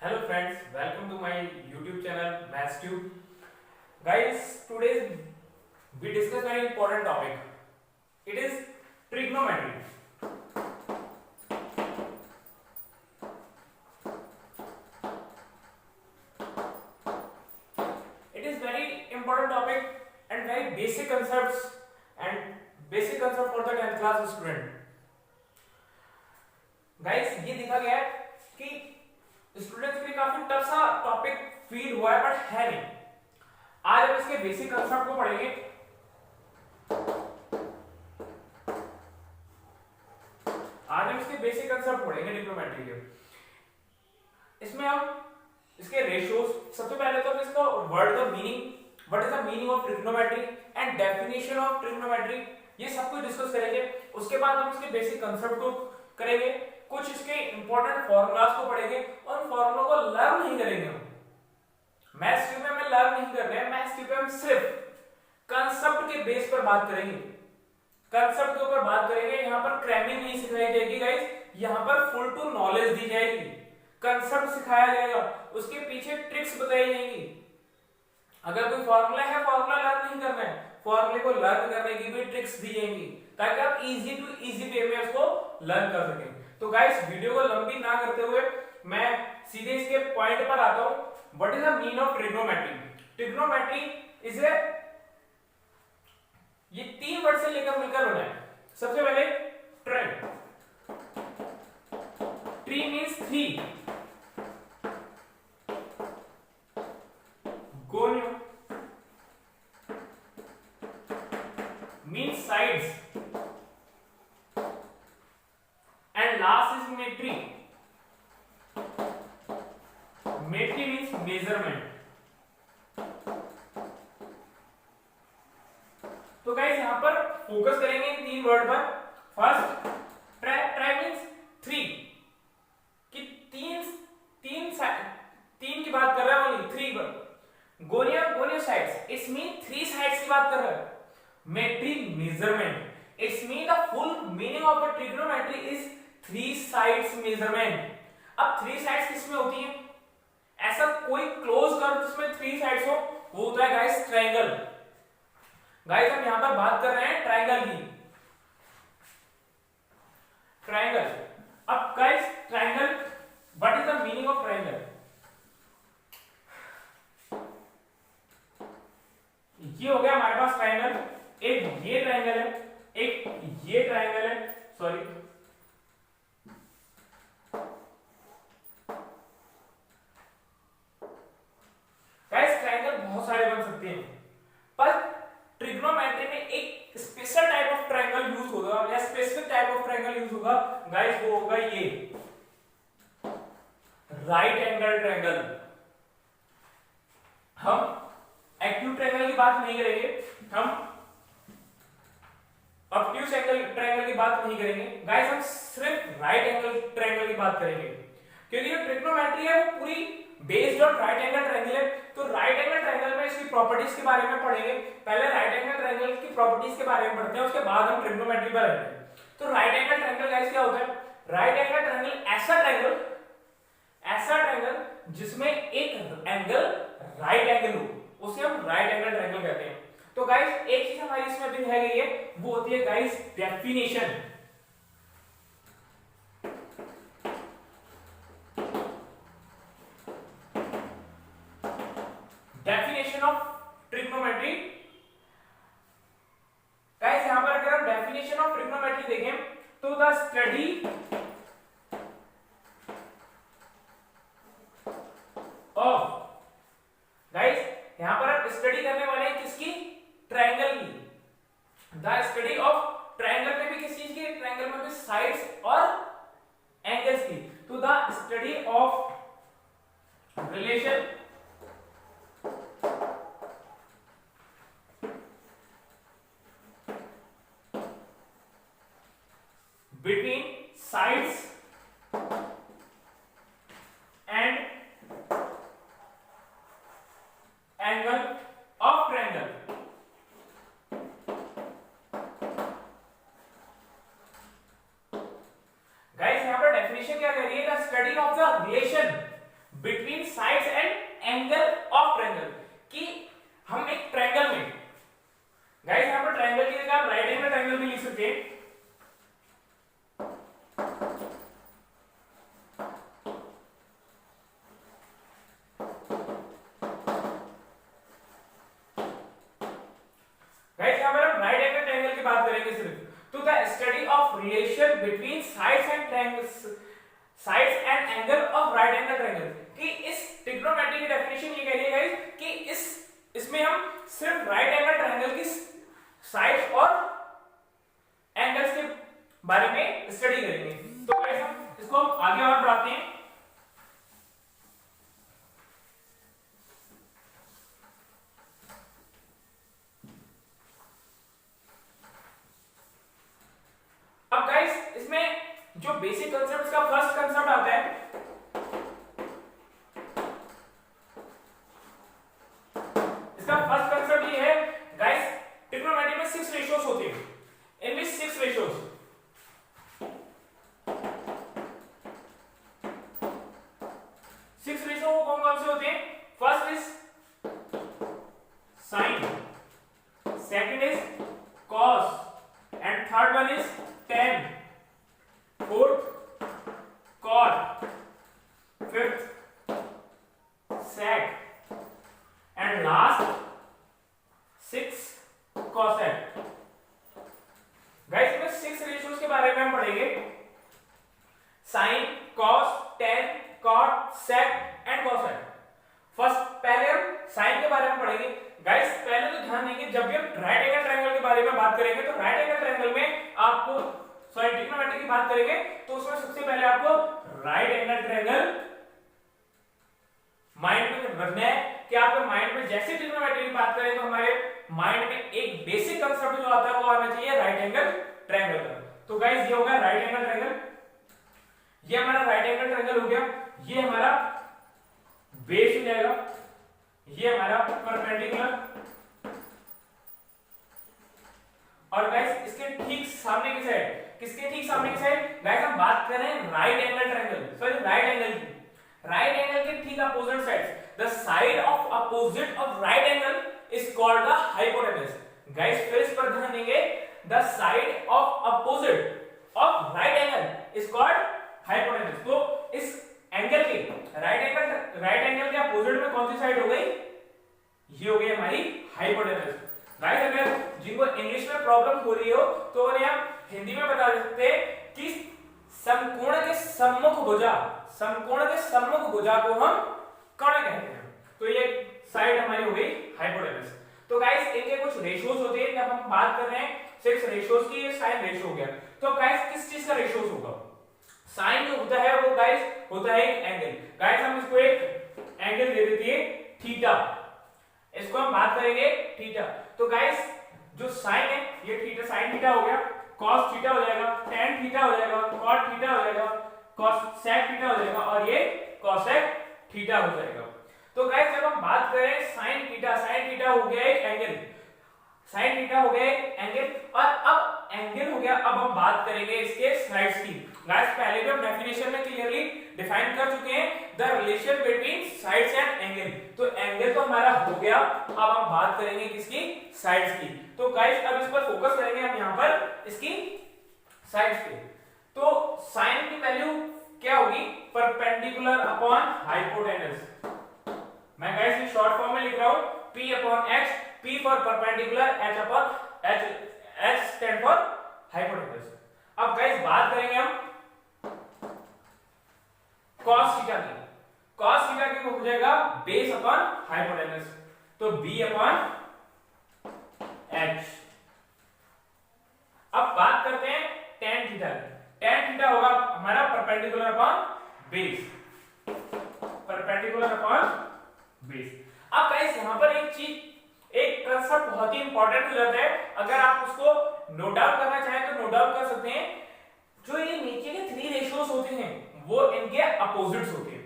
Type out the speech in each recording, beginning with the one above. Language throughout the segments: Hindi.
Hello friends, welcome to my YouTube channel MathsTube. Guys, today we discuss very important topic. It is trigonometry. It is very important topic and very basic concepts and basic concept for the 10th class student. Guys, ये देखा गया है कि स्टूडेंट्स के लिए काफी टफ सा टॉपिक फील हुआ है बट है नहीं। आज हम इसके बेसिक कंसेप्ट को पढ़ेंगे। आज हम इसके बेसिक कंसेप्ट पढ़ेंगे ट्रिग्नोमेट्री के। इसमें हम इसके रेशियोज, सबसे पहले तो हम इसका वर्ड का meaning, what is the meaning of trigonometry and definition of trigonometry, ये सब कुछ डिस्कस करेंगे। उसके बाद हम इसके बेसिक कंसेप्ट को करेंगे, कुछ इसके इंपॉर्टेंट फॉर्मूलाज को पढ़ेंगे और फॉर्मूला को लर्न नहीं करेंगे। हम मैथ्स ट्यूब में हमें लर्न नहीं कर रहे हैं, मैथ्स ट्यूब में हम सिर्फ कंसेप्ट के बेस पर बात करेंगे, कंसेप्ट के ऊपर बात करेंगे। यहाँ पर क्रैमिंग नहीं सिखाई जाएगी गाइस, यहाँ पर फुल टू नॉलेज दी जाएगी, कंसेप्ट सिखाया जाएगा, उसके पीछे ट्रिक्स बताई जाएंगी। अगर कोई फॉर्मूला है, फॉर्मूला लर्न नहीं करना है, फॉर्मूले को लर्न करने की भी ट्रिक्स दी जाएंगी ताकि आप इजी टू इजी वे में उसको लर्न कर सकें। तो गाइस, वीडियो को लंबी ना करते हुए मैं सीधे इसके पॉइंट पर आता हूं। What is the meaning of trigonometry? Trigonometry is a, ये तीन वर्ड से लेकर मिलकर बना है। सबसे पहले trend, tree means three, gonio means sides, and last is metry. Metry means measurement. तो गाइस यहाँ पर फोकस करेंगे इन तीन वर्ड पर। फर्स्ट, ट्राई मीन्स थ्री, कि तीन की बात कर रहा है, ओनली थ्री पर। Gonia sides, it's mean three sides की बात कर रहा है। Metry measurement, it's mean the full meaning of the trigonometry is three sides measurement. अब थ्री साइड्स किसमें होती हैं? ऐसा कोई क्लोज कर्व जिसमें थ्री साइड्स हो, वो होता है गाइस ट्रायंगल। गाइस, हम यहां पर बात कर रहे हैं ट्रायंगल की, ट्रायंगल। अब guys, triangle, what is the meaning of triangle? ये हो गया हमारे पास ट्रायंगल, एक ये ट्रायंगल है, एक ये ट्रायंगल है, सॉरी, गाइस ट्रायंगल बहुत सारे बन सकते हैं, पर ट्रिग्नोमेट्री में एक special type of triangle use होगा या specific type of triangle use होगा गाइस, वो होगा ये राइट एंगल ट्रायंगल। हम एक्यूट ट्रायंगल की बात नहीं करेंगे, हम ऑब्ट्यूज एंगल ट्रायंगल की बात नहीं करेंगे गाइस, हम सिर्फ राइट एंगल ट्रायंगल की बात करेंगे, क्योंकि जो ट्रिग्नोमेट्री है वो पूरी based on right angle triangle है। तो राइट एंगल ट्रायंगल में इसकी प्रॉपर्टीज के बारे में पढ़ेंगे। पहले राइट एंगल ट्रायंगल की प्रॉपर्टीज के बारे में पढ़ते हैं, उसके बाद हम ट्रिग्नोमेट्री पर आते हैं। तो राइट एंगल ट्रायंगल गाइस क्या होता है? राइट एंगल ट्रायंगल ऐसा ट्रायंगल जिसमें एक एंगल राइट एंगल हो, उसे हम राइट एंगल ट्रायंगल कहते हैं। तो गाइस, एक चीज हमारी इसमें भी रह गई है, वो होती है guys definition. Definition of trigonometry. Guys, यहां पर अगर हम डेफिनेशन ऑफ ट्रिग्नोमेट्री देखें तो द स्टडी ऑफ, गाइस यहां पर आप स्टडी करने वाले हैं किसकी? ट्रायंगल की। द स्टडी ऑफ ट्रायंगल में भी किस चीज की? ट्रायंगल में भी साइड्स और एंगल्स की। तो the study of relation between sides and angle of triangle। Guys, यहां पर डेफिनेशन क्या कह रही है? The study of the relation between sides and angle of triangle, कि हम एक ट्रायंगल में, गाइस यहां पर ट्रायंगल की जगह आप राइट एंगल ट्रायंगल भी लिख सकते हैं। गाइस यहां पर हम राइट एंगल ट्रायंगल की बात करेंगे सिर्फ। तो the study of relation between sides and triangles, sides and angle of right angle triangle, कि इस ट्रिग्नोमेट्री की डेफिनेशन ये कह रही है गाइस कि इसमें हम सिर्फ राइट एंगल ट्रायंगल की साइड्स और एंगल्स के बारे में स्टडी करेंगे। तो गाइस हम इसको हम आगे और बढ़ाते हैं। अब गाइस इसमें जो बेसिक कंसेप्ट का फर्स्ट कंसेप्ट आता है, इसका फर्स्ट कंसेप्ट ये है गाइस, ट्रिग्नोमेट्री में 6 रेशियोज होते हैं, इनमें 6 रेशियोज, 6 रेशियो कौन कौन से होते हैं? First is sine, second is cos and third one is tan, fourth cot, fifth sec and last 6 cosec. Guys इसमें 6 रेशियोज के बारे में हम पढ़ेंगे, sine, cos, tan, cot, sec and cosec. First पहले हम साइन के बारे में पढ़ेंगे। गाइस पहले तो ध्यान देंगे, जब भी हम राइट एंगल ट्रायंगल के बारे में बात करेंगे तो राइट एंगल ट्रायंगल में आपको, सॉरी ट्रिग्नोमेट्री की बात करेंगे तो उसमें सबसे पहले आपको राइट एंगल ट्रायंगल माइंड में रखना है, कि आपके माइंड में जैसे ट्रिग्नोमेट्री की बात करें तो हमारे माइंड में एक बेसिक कंसेप्ट जो आता है वो आना चाहिए राइट एंगल ट्रायंगल का। तो गाइस ये हो गया राइट एंगल ट्रायंगल, ये हमारा राइट एंगल ट्रायंगल हो गया, ये हमारा बेस हो जाएगा, ये हमारा परपेंडिकुलर, और गाइस इसके ठीक सामने की साइड, किसके ठीक सामने की साइड? गाइस हम बात कर रहे हैं right angle triangle, sorry right angle की, राइट एंगल के ठीक opposite sides, the side of opposite of right angle is called the hypotenuse. Guys फिर इस पर ध्यान देंगे, the side of opposite of right angle is called hypotenuse. तो इस एंगल के राइट एंगल के अपोजिट में कौन सी साइड हो गई? ये हो गई हमारी हाइपोटेनस। गाइस अगर जिनको इंग्लिश में प्रॉब्लम हो रही हो तो उन्हें हम हिंदी में बता सकते हैं कि समकोण के सम्मुख भुजा, समकोण के सम्मुख भुजा को हम कर्ण कहते हैं। तो ये साइड हमारी हो गई हाइपोटेनस। तो गाइस इनके कुछ रेशियोज होते हैं, जब हम बात कर रहे हैं 6 रेशियोज की, ये साइन रेशियो हो गया। तो गाइस किस चीज का रेशियोज होगा? साइन जो होता है वो गाइस होता है एक एंगल। गाइस हम इसको एक एंगल दे देते हैं थीटा, इसको हम बात करेंगे थीटा। तो गाइस जो साइन है ये थीटा, साइन थीटा हो गया, कॉस थीटा हो जाएगा, टेन थीटा हो जाएगा, कॉट थीटा हो जाएगा, कॉसेक थीटा हो जाएगा, और ये कॉसेक थीटा हो जाएगा। तो गाइस जब हम बात करें साइन थीटा हो गया एक एंगल, साइन थीटा हो गया एक एंगल, और अब एंगल हो गया, अब हम बात करेंगे इसके साइड्स की। गाइस पहले भी हम डेफिनेशन में क्लियरली डिफाइन कर चुके हैं the relation between sides and angle. तो एंगल तो हमारा हो गया, अब हम बात करेंगे किसकी? साइड्स की। तो गाइस अब इस पर फोकस करेंगे हम यहाँ पर इसकी साइड्स पे। तो साइन की वैल्यू क्या होगी? Perpendicular upon hypotenuse. मैं गाइस ये शॉर्ट फॉर्म में लिख रहा हूं, P upon X, P for perpendicular, H upon H stand for hypotenuse. अब गाइस बात करेंगे हम cos थीटा की। cos थीटा की हो जाएगा बेस अपॉन हाइपोटेनस, तो B अपॉन H। अब बात करते हैं tan थीटा की। tan थीटा होगा हमारा perpendicular upon base, perpendicular upon base. अब गाइस यहां पर एक चीज, एक कंसेप्ट बहुत ही इंपॉर्टेंट हो जाता है, अगर आप उसको नोट डाउन करना चाहें तो नोट डाउन कर सकते हैं। जो ये नीचे के 3 रेशियोज होते हैं वो इनके अपोजिट्स होते हैं।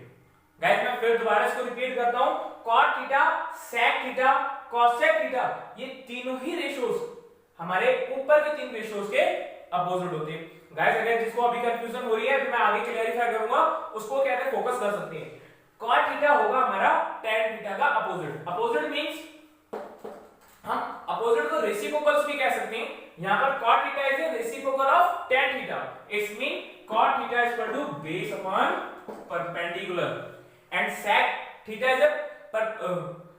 गाइस मैं फिर दोबारा इसको रिपीट करता हूं, cot theta, sec theta, cosec theta, ये तीनों ही रेशियोज हमारे ऊपर के 3 रेशियोज के अपोजिट होते हैं। गाइस अगर जिसको अभी कंफ्यूजन हो रही है तो मैं आगे क्लैरिफाई करूंगा, उसको कहते हैं फोकस कर सकते हैं। cot थीटा होगा हमारा tan थीटा का अपोजिट। अपोजिट मींस हम अपोजिट को रेसिप्रोकल्स भी कह सकते हैं। यहां पर cot theta is a reciprocal of tan theta. It's mean cot theta is equal to base upon perpendicular and sec theta is a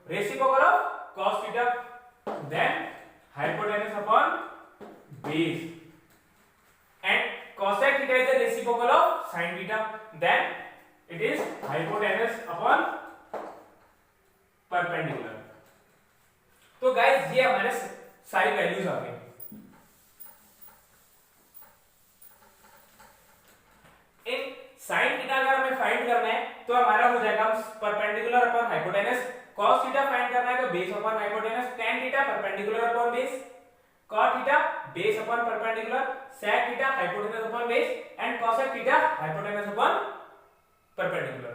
reciprocal of cos theta, then hypotenuse upon base and cosec theta is the reciprocal of sin theta, then it is hypotenuse upon perpendicular। तो गाइस ये हमारे सारी वैल्यूज आ गई। इन sin थीटा अगर हमें फाइंड करना है तो हमारा हो जाएगा perpendicular upon hypotenuse, cos theta find करना है तो base upon hypotenuse, tan theta perpendicular upon base, cot theta base upon perpendicular, sec theta hypotenuse upon base and cosec theta hypotenuse upon perpendicular.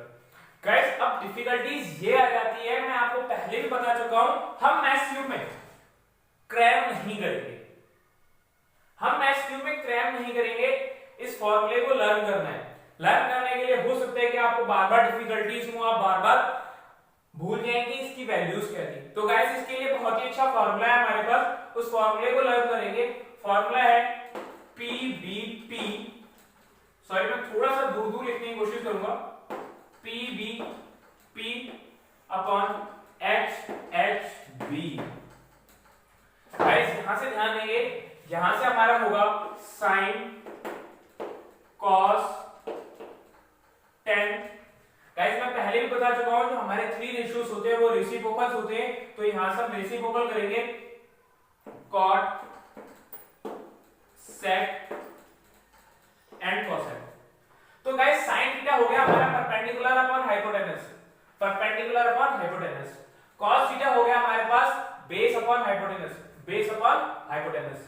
Guys अब डिफिकल्टीज ये आ जाती है, मैं आपको पहले भी बता चुका हूं, हम मैथ्स क्यूब में क्रैम नहीं करेंगे। हम मैथ्स क्यूब में क्रैम नहीं करेंगे, इस फॉर्मूले को लर्न करना है। लर्न करने के लिए हो सकता है कि आपको बार-बार डिफिकल्टीज हो, आप बार-बार भूल जाएंगे इसकी वैल्यूज क्या थी। तो गाइस इसके लिए बहुत ही अच्छा फॉर्मूला है हमारे पास, उस फॉर्मूले को लर्न करेंगे। फॉर्मूला है PBP, सॉरी मैं थोड़ा सा दूर लिखने की कोशिश करूंगा, PBP अपॉन HHB। गाइस यहां से ध्यान देंगे, यहां से हमारा होगा sin cos tan। गाइस मैं पहले भी बता चुका हूं, जो हमारे 3 रेशियोज होते हैं वो रेसिप्रोकल्स होते हैं, तो यहां से हम रेसिप्रोकल करेंगे cot sec एंड cosec। तो गाइस sin थीटा हो गया हमारा perpendicular upon hypotenuse, perpendicular upon hypotenuse. cos theta हो गया हमारे पास base upon hypotenuse, base upon hypotenuse.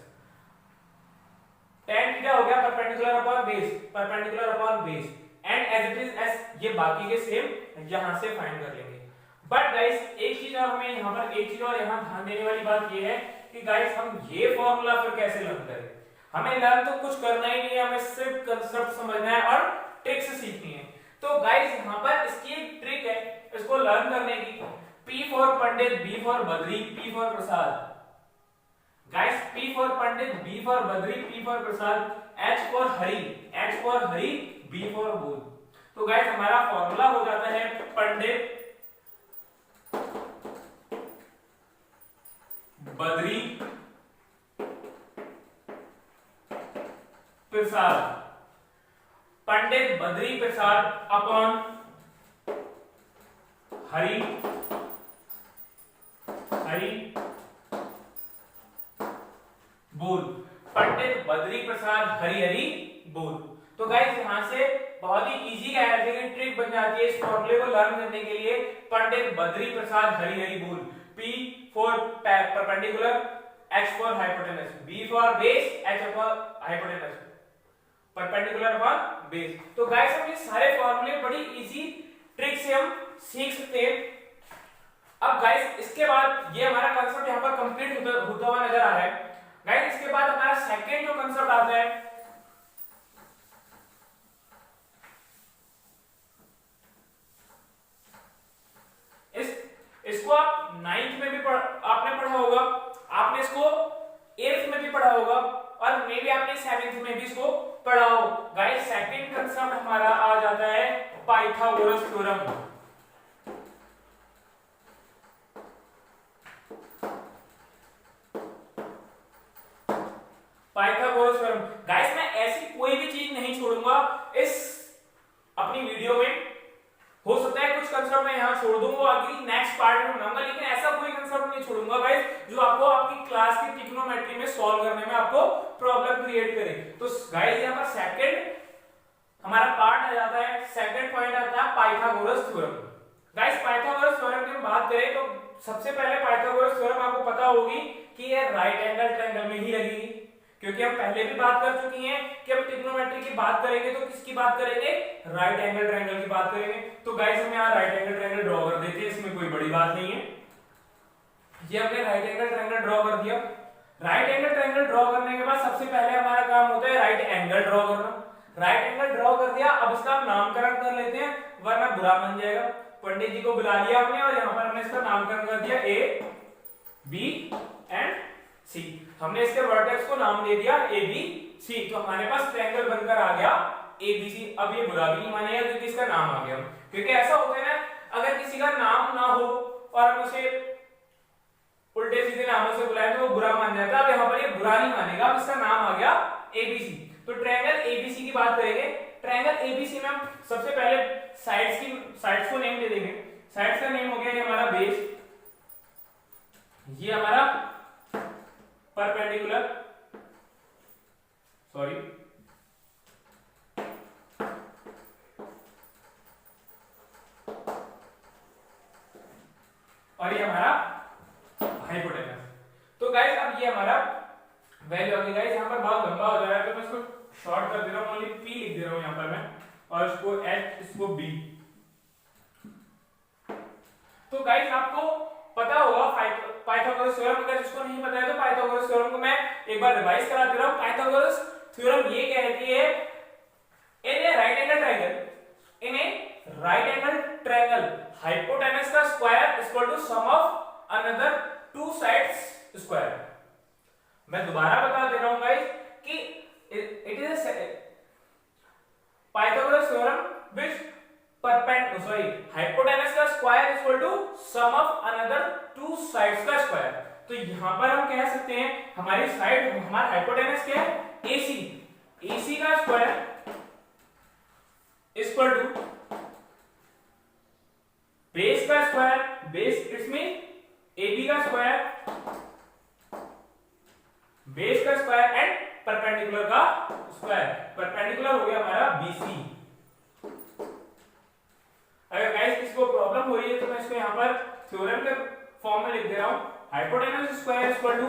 tan theta हो गया perpendicular upon base, perpendicular upon base and as it is एस, ये बाकी के सेम यहां से फाइंड कर लेंगे। बट गाइस एक चीज और हमें यहां पर एक चीज और यहां ध्यान देने वाली बात ये है कि गाइस हम ये फॉर्मूला फिर कैसे लर्न करें। हमें लर्न तो कुछ करना ही नहीं है, हमें सिर्फ कंसेप्ट समझना है और ट्रिक्स सीखनी है। तो गाइस यहां पर इसकी एक ट्रिक है इसको लर्न करने की, P for Pandit, B for Badri, P for Prasad. Guys P for Pandit, B for Badri, P for Prasad, H for Hari, H for Hari, B for बोल। तो गाइस हमारा फॉर्मूला हो जाता है पंडित, बद्री, प्रसाद। पंडित बद्री प्रसाद अपॉन हरि, हरि बोल। पंडित बद्री प्रसाद हरि हरि बोल। तो गाइस यहां से बहुत ही इजी ट्रिक बन जाती है इस फॉर्मूले को लर्न करने के लिए। पंडित बद्री प्रसाद हरि हरि बोल, P for perpendicular, H for hypotenuse, B for base, H for hypotenuse, perpendicular upon base. तो गाइस हम ये सारे फॉर्मूले बड़ी इजी ट्रिक से हम सीख सकते हैं। अब गाइस इसके बाद ये हमारा कांसेप्ट यहां पर कंप्लीट होता हुआ नजर आ रहा है। गाइस इसके बाद हमारा सेकंड जो कांसेप्ट आता है, इसको आप 9th में भी आपने पढ़ा होगा, आपने इसको 8th में भी पढ़ा होगा और मे भी आपने 7th में भी इसको पढ़ा हो। गाइस सेकंड कांसेप्ट हमारा आ जाता है Pythagoras theorem. Pythagoras theorem. Guys मैं ऐसी कोई भी चीज नहीं छोड़ूंगा इस अपनी वीडियो में। हो सकता है कुछ कंसेप्ट मैं यहां छोड़ दूंगा, अगली नेक्स्ट पार्ट में बनाऊंगा, लेकिन ऐसा कोई कंसेप्ट नहीं छोड़ूंगा गाइस जो आपको आपकी क्लास की ट्रिग्नोमेट्री में सॉल्व करने में आपको प्रॉब्लम क्रिएट करे। तो गाइस यहां पर सेकंड हमारा पार्ट आ जाता है, सेकंड पॉइंट आता है Pythagoras theorem. Guys Pythagoras theorem की बात करें तो सबसे पहले पाइथागोरस थ्योरम आपको पता होगी कि ये राइट एंगल ट्रायंगल में ही लगेगी, क्योंकि हम पहले भी बात कर चुकी हैं कि हम ट्रिग्नोमेट्री की बात करेंगे तो किसकी बात करेंगे, राइट एंगल ट्रायंगल की बात करेंगे। तो गाइस हम यहाँ राइट एंगल ट्रायंगल ड्रॉ कर देते हैं, इसमें कोई बड़ी बात नहीं है। ये हमने राइट एंगल ट्रायंगल ड्रॉ कर दिया। राइट एंगल ट्रायंगल ड्रॉ करने के बाद सबसे पहले हमारा काम होता है राइट एंगल ड्रॉ करना। राइट एंगल ड्रॉ कर दिया, अब इसका हम नामकरण कर लेते हैं वरना बुरा बन जाएगा। पंडित जी को बुला लिया हमने और यहाँ पर हमने इसका नामकरण कर दिया ए बी एंड सी। हमने इसके वर्टेक्स को नाम दे दिया ए बी सी, तो हमारे पास ट्रायंगल बनकर आ गया ए बी सी। अब ये बुरा भी नहीं मानेगा क्योंकि इसका नाम आ गया, क्योंकि ऐसा होता है ना अगर किसी का नाम ना हो और हम उसे उल्टे सीधे नामों से बुलाएं तो वो बुरा मान जाता है। अब यहाँ पर ये बुरा नहीं मानेगा, अब इसका नाम आ गया एबीसी। तो ट्रायंगल एबीसी की बात करेंगे। ट्रायंगल एबीसी में हम सबसे पहले साइड्स को नेम दे देंगे। साइड्स का नेम हो गया ये हमारा बेस, ये हमारा परपेंडिकुलर, सॉरी और ये हमारा हाइपोटेनस। तो गाइस अब ये हमारा वैल्यू आ गई। गाइस यहाँ पर बहुत लंबा हो जा रहा है तो मैं इसको शॉर्ट कर दे रहा हूँ, ओनली पी लिख दे रहा हूँ यहाँ पर मैं, और इसको एच इसको बी। तो गाइस आपको पता होगा पाइथागोरस थ्योरम, अगर जिसको नहीं पता है तो पाइथागोरस थ्योरम को मैं एक बार रिवाइज करा दे रहा हूँ। पाइथागोरस थ्योरम ये कहती है in a right angle triangle, in a right angle triangle hypotenuse का square equal to sum of another two sides square. मैं दोबारा बता दे रहा हूं गाइस कि it is Pythagoras theorem which hypotenuse का square equal to sum of another two sides का स्क्वायर। तो यहां पर हम कह सकते हैं हमारी साइड, हमारा हाइपोटेनस क्या है AC, AC का स्क्वायर इक्वल टू बेस का square, base it's mean AB का स्क्वायर, बेस का स्क्वायर एंड परपेंडिकुलर का स्क्वायर। परपेंडिकुलर हो गया हमारा BC। अगर गाइस किसी को प्रॉब्लम हो रही है तो मैं इसको यहाँ पर थ्योरम के फॉर्म में लिख दे रहा हूं, hypotenuse square equal to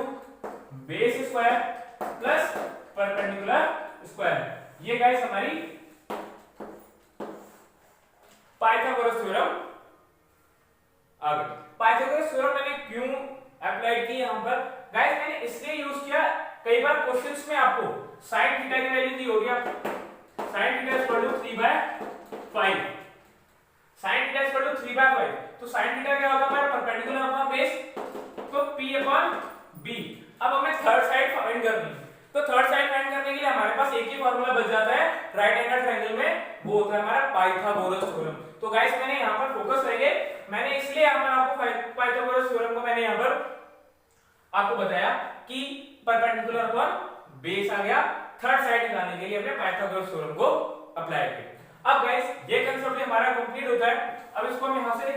base square plus perpendicular square. ये गाइस हमारी पाइथागोरस थ्योरम आ गई। पाइथागोरस थ्योरम मैंने क्यों अप्लाई की यहाँ पर गाइस, मैंने इसलिए यूज किया, कई बार क्वेश्चंस में आपको sin थीटा की वैल्यू दी होगी, sin theta equal to 3/5, sin theta equal to 3/5। तो sin थीटा क्या होगा हमारा परपेंडिकुलर अपॉन बेस, तो p अपॉन b। अब हमें थर्ड साइड फाइंड करनी है, तो थर्ड साइड फाइंड करने के लिए हमारे पास एक ही फार्मूला बच जाता है राइट एंगल ट्रायंगल में, वो होता है हमारा पाइथागोरस थ्योरम। तो गाइस मैंने यहाँ पर फोकस करेंगे, मैंने इसलिए यहाँ पर आपको पाइथागोरस थ्योरम को मैंने यहाँ पर आपको बताया कि परपेंडिकुलर अपॉन बेस आ गया, थर्ड साइड निकालने के लिए हमने पाइथागोरस थ्योरम को अप्लाई किया। अब गाइस ये कांसेप्ट हमारा कंप्लीट होता है। अब इसको हम यहां से,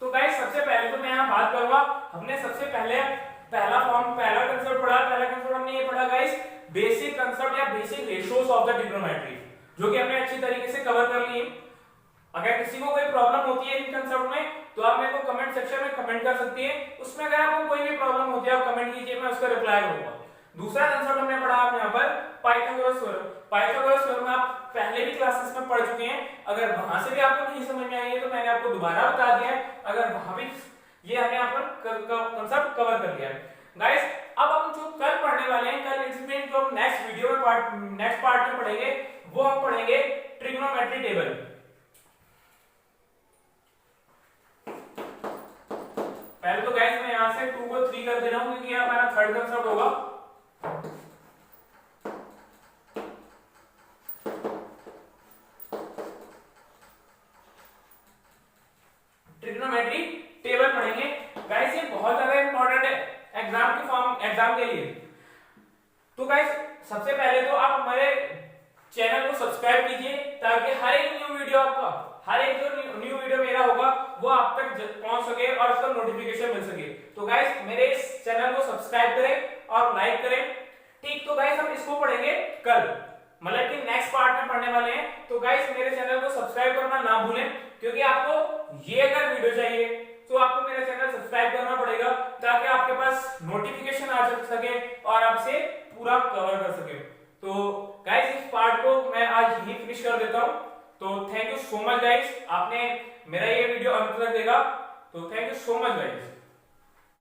तो गाइस सबसे पहले तो मैं यहां बात करूंगा, हमने सबसे पहले पहला कांसेप्ट पढ़ा। पहला कांसेप्ट हमने ये पढ़ा गाइस बेसिक कांसेप्ट या basic ratios of the trigonometry, जो कि हमने अच्छी तरीके से कवर कर लिए। अगर किसी को कोई प्रॉब्लम होती है इन कांसेप्ट में तो आप मेरे को कमेंट सेक्शन में कमेंट कर सकती हैं, उसमें अगर आपको कोई भी प्रॉब्लम होती है आप कमेंट कीजिए, मैं उसका रिप्लाई करूंगा। दूसरा कांसेप्ट हमने पढ़ा आप यहाँ पर पाइथागोरस थ्योरम। पाइथागोरस थ्योरम आप पहले भी क्लासेस में पढ़ चुके हैं, अगर वहां से भी आपको नहीं समझ में आई है तो मैंने आपको दोबारा बता दिया है, अगर वहां भी ये हमने यहाँ पर कांसेप्ट कवर कर लिया है। गाइस अब हम जो कल पढ़ने वाले हैं, कल इसमें जो नेक्स्ट वीडियो में नेक्स्ट पार्ट में पढ़ेंगे वो हम पढ़ेंगे ट्रिग्नोमेट्री टेबल। पहले तो गाइस मैं यहां से 2 को 3 कर दे रहा हूं क्योंकि ये हमारा थर्ड कांसेप्ट होगा। ट्रिग्नोमेट्री टेबल पढ़ेंगे गाइस, ये बहुत ज्यादा इंपॉर्टेंट है एग्जाम के लिए। तो गाइस सबसे पहले तो आप हमारे चैनल को सब्सक्राइब कीजिए ताकि हर एक न्यू वीडियो आपका, हर एक जो न्यू वीडियो मेरा होगा वो आप तक पहुंच सके और उसका नोटिफिकेशन मिल सके। तो गाइस मेरे इस चैनल को सब्सक्राइब करें और लाइक करें। ठीक, तो गाइस हम इसको पढ़ेंगे कल, मतलब कि नेक्स्ट पार्ट में पढ़ने वाले हैं। तो गाइस मेरे चैनल को सब्सक्राइब करना ना भूलें, क्योंकि आपको ये अगर वीडियो चाहिए तो आपको मेरा चैनल सब्सक्राइब करना पड़ेगा ताकि आपके पास नोटिफिकेशन आ सके और आपसे पूरा कवर कर सके। तो गाइस इस पार्ट को मैं आज यही फिनिश कर देता हूं। तो thank you so much guys, आपने मेरा ये वीडियो अंत तक देखा, तो thank you so much guys.